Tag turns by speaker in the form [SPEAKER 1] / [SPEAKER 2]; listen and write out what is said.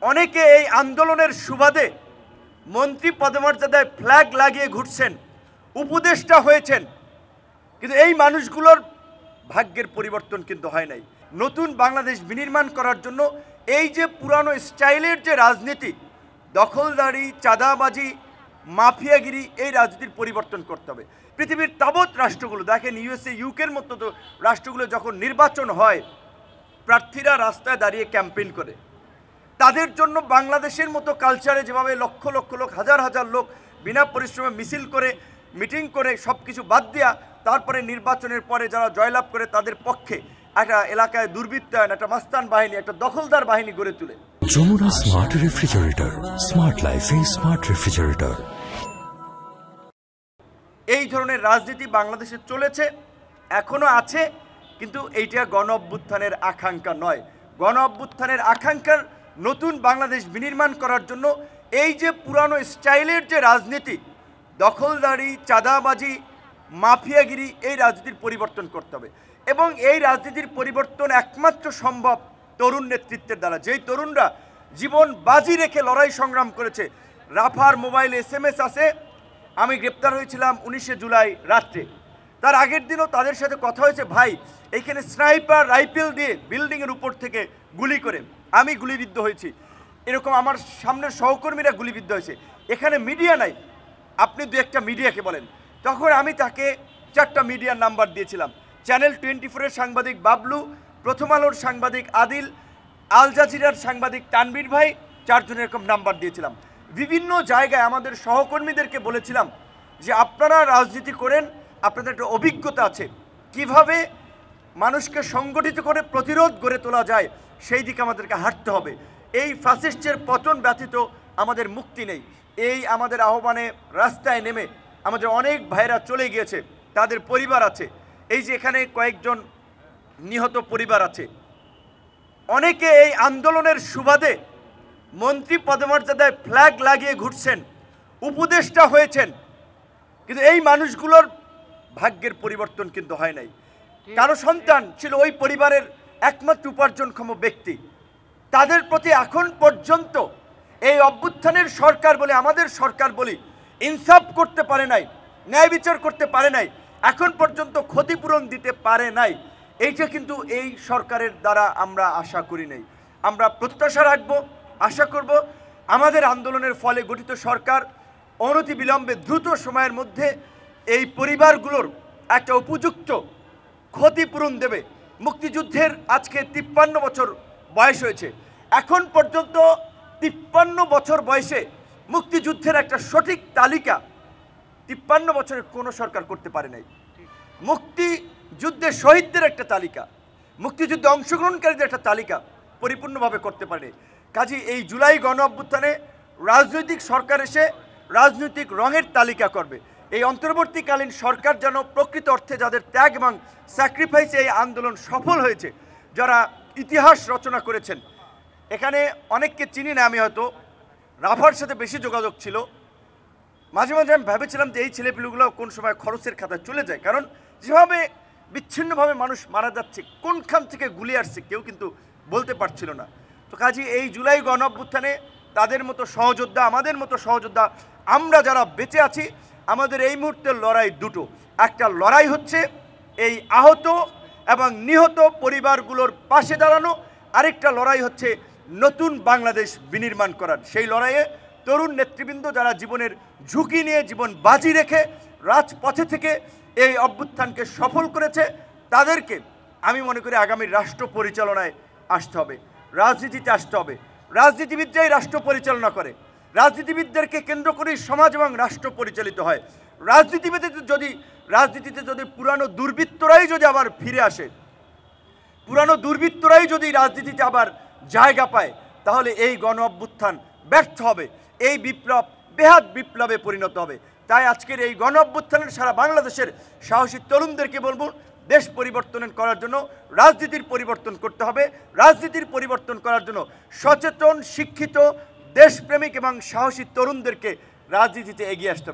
[SPEAKER 1] অনেকে এই আন্দোলনের সুবাদে মন্ত্রী পদমর্যাদায় ফ্ল্যাগ লাগিয়ে ঘুরছেন, উপদেষ্টা হয়েছেন, কিন্তু এই মানুষগুলোর ভাগ্যের পরিবর্তন কিন্তু হয় নাই। নতুন বাংলাদেশ বিনির্মাণ করার জন্য এই যে পুরানো স্টাইলের যে রাজনীতি, দখলদারি, চাঁদাবাজি, মাফিয়াগিরি, এই রাজনীতির পরিবর্তন করতে হবে। পৃথিবীর তাবৎ রাষ্ট্রগুলো দেখেন, ইউএসএ, ইউকের মতো তো রাষ্ট্রগুলো যখন নির্বাচন হয়, প্রার্থীরা রাস্তায় দাঁড়িয়ে ক্যাম্পেইন করে। তাদের জন্য বাংলাদেশের মতো কালচারে যেভাবে লক্ষ লক্ষ লোক, হাজার হাজার লোক বিনা পরিশ্রমে মিছিল করে, মিটিং করে, সব কিছু বাদ দেওয়া, তারপরে নির্বাচনের পরে যারা জয়লাভ করে তাদের পক্ষে একটা এলাকায় দুর্বৃত্তায়ন, একটা মাস্তান বাহিনী, একটা দখলদার বাহিনী গড়ে তুলে।
[SPEAKER 2] যমুনা স্মার্ট রেফ্রিজারেটর, স্মার্ট লাইফে স্মার্ট রেফ্রিজারেটর।
[SPEAKER 1] এই ধরনের রাজনীতি বাংলাদেশে চলেছে, এখনো আছে, কিন্তু এইটা গণ অভ্যুত্থানের আকাঙ্ক্ষা নয়। গণ অভ্যুত্থানের আকাঙ্ক্ষার নতুন বাংলাদেশ বিনির্মাণ করার জন্য এই যে পুরানো স্টাইলের যে রাজনীতি, দখলদারি, চাঁদাবাজি, মাফিয়াগিরি, এই রাজনীতির পরিবর্তন করতে হবে। এবং এই রাজনীতির পরিবর্তন একমাত্র সম্ভব তরুণ নেতৃত্বের দ্বারা। যেই তরুণরা জীবন বাজি রেখে লড়াই সংগ্রাম করেছে। রাফার মোবাইলে SMS আছে, আমি গ্রেপ্তার হয়েছিলাম 19 জুলাই রাত্রে, তার আগের দিনও তাদের সাথে কথা হয়েছে, ভাই এইখানে স্নাইপার রাইফেল দিয়ে বিল্ডিংয়ের উপর থেকে গুলি করে আমি গুলিবিদ্ধ হয়েছি, এরকম আমার সামনের সহকর্মীরা গুলিবিদ্ধ হয়েছে, এখানে মিডিয়া নাই, আপনি দু একটা মিডিয়াকে বলেন। তখন আমি তাকে 4টা মিডিয়ার নাম্বার দিয়েছিলাম। চ্যানেল 24-এর সাংবাদিক বাবলু, প্রথম আলোর সাংবাদিক আদিল, আল জাজিরার সাংবাদিক তানবীর ভাই, 4 জনের এরকম নাম্বার দিয়েছিলাম। বিভিন্ন জায়গায় আমাদের সহকর্মীদেরকে বলেছিলাম যে আপনারা রাজনীতি করেন, আপনাদের একটা অভিজ্ঞতা আছে, কিভাবে মানুষকে সংগঠিত করে প্রতিরোধ গড়ে তোলা যায়, সেই দিকে আমাদেরকে হাঁটতে হবে। এই ফ্যাসিস্টের পতন ব্যতীত আমাদের মুক্তি নেই। এই আমাদের আহ্বানে রাস্তায় নেমে আমাদের অনেক ভাইরা চলে গিয়েছে, তাদের পরিবার আছে, এই যে এখানে কয়েকজন নিহত পরিবার আছে। অনেকে এই আন্দোলনের সুবাদে মন্ত্রী পদমর্যাদায় ফ্ল্যাগ লাগিয়ে ঘুরছেন, উপদেষ্টা হয়েছেন, কিন্তু এই মানুষগুলোর ভাগ্যের পরিবর্তন কিন্তু হয় নাই। কারো সন্তান ছিল ওই পরিবারের একমাত্র উপার্জনক্ষম ব্যক্তি, তাদের প্রতি এখন পর্যন্ত এই অভ্যুত্থানের সরকার বলে, আমাদের সরকার বলি, ইনসাফ করতে পারে নাই, ন্যায় বিচার করতে পারে নাই, এখন পর্যন্ত ক্ষতিপূরণ দিতে পারে নাই। এইটা কিন্তু এই সরকারের দ্বারা আমরা আশা করি নাই। আমরা প্রত্যাশা রাখব, আশা করব আমাদের আন্দোলনের ফলে গঠিত সরকার অনতিবিলম্বে দ্রুত সময়ের মধ্যে এই পরিবারগুলোর একটা উপযুক্ত ক্ষতিপূরণ দেবে। মুক্তিযুদ্ধের আজকে 53 বছর বয়স হয়েছে, এখন পর্যন্ত 53 বছর বয়সে মুক্তিযুদ্ধের একটা সঠিক তালিকা 53 বছরের কোনো সরকার করতে পারে নাই। মুক্তিযুদ্ধের শহীদদের একটা তালিকা, মুক্তিযুদ্ধে অংশগ্রহণকারীদের একটা তালিকা পরিপূর্ণভাবে করতে পারে। কাজে এই জুলাই গণ অভ্যুত্থানে রাজনৈতিক সরকার এসে রাজনৈতিক রঙের তালিকা করবে। এই অন্তর্বর্তীকালীন সরকার যেন প্রকৃত অর্থে যাদের ত্যাগ এবং স্যাক্রিফাইসে এই আন্দোলন সফল হয়েছে, যারা ইতিহাস রচনা করেছেন, এখানে অনেককে চিনি না আমি, হয়তো রাফার সাথে বেশি যোগাযোগ ছিল। মাঝে মাঝে আমি ভেবেছিলাম যে এই ছেলেপিলেগুলো কোন সময় খরচের খাতায় চলে যায়, কারণ যেভাবে বিচ্ছিন্নভাবে মানুষ মারা যাচ্ছে, কোনখান থেকে গুলি আসছে কেউ কিন্তু বলতে পারছিল না। তো কাজে এই জুলাই গণ অভ্যুত্থানে তাদের মতো সহযোদ্ধা, আমাদের মতো সহযোদ্ধা, আমরা যারা বেঁচে আছি, আমাদের এই মুহূর্তের লড়াই দুটো। একটা লড়াই হচ্ছে এই আহত এবং নিহত পরিবারগুলোর পাশে দাঁড়ানো, আরেকটা লড়াই হচ্ছে নতুন বাংলাদেশ বিনির্মাণ করার। সেই লড়াইয়ে তরুণ নেতৃবৃন্দ যারা জীবনের ঝুঁকি নিয়ে, জীবন বাজি রেখে রাজপথে থেকে এই অভ্যুত্থানকে সফল করেছে, তাদেরকে আমি মনে করি আগামী রাষ্ট্র পরিচালনায় আসতে হবে, রাজনীতিতে আসতে হবে। রাজনীতিবিদরাই রাষ্ট্র পরিচালনা করে, রাজনীতিবিদদেরকে কেন্দ্র করেই সমাজ এবং রাষ্ট্র পরিচালিত হয়। রাজনীতিতে যদি পুরানো দুর্বৃত্তরাই যদি আবার ফিরে আসে, পুরানো দুর্বৃত্তরাই যদি রাজনীতিতে আবার জায়গা পায়, তাহলে এই গণ অভ্যুত্থান ব্যর্থ হবে, এই বিপ্লব বেহাত বিপ্লবে পরিণত হবে। তাই আজকের এই গণ অভ্যুত্থানের সারা বাংলাদেশের সাহসী তরুণদেরকে বলবো, দেশ পরিবর্তন করার জন্য রাজনীতির পরিবর্তন করতে হবে। রাজনীতির পরিবর্তন করার জন্য সচেতন, শিক্ষিত, দেশপ্রেমিক এবং সাহসী তরুণদেরকে রাজনীতিতে এগিয়ে আসতে হবে।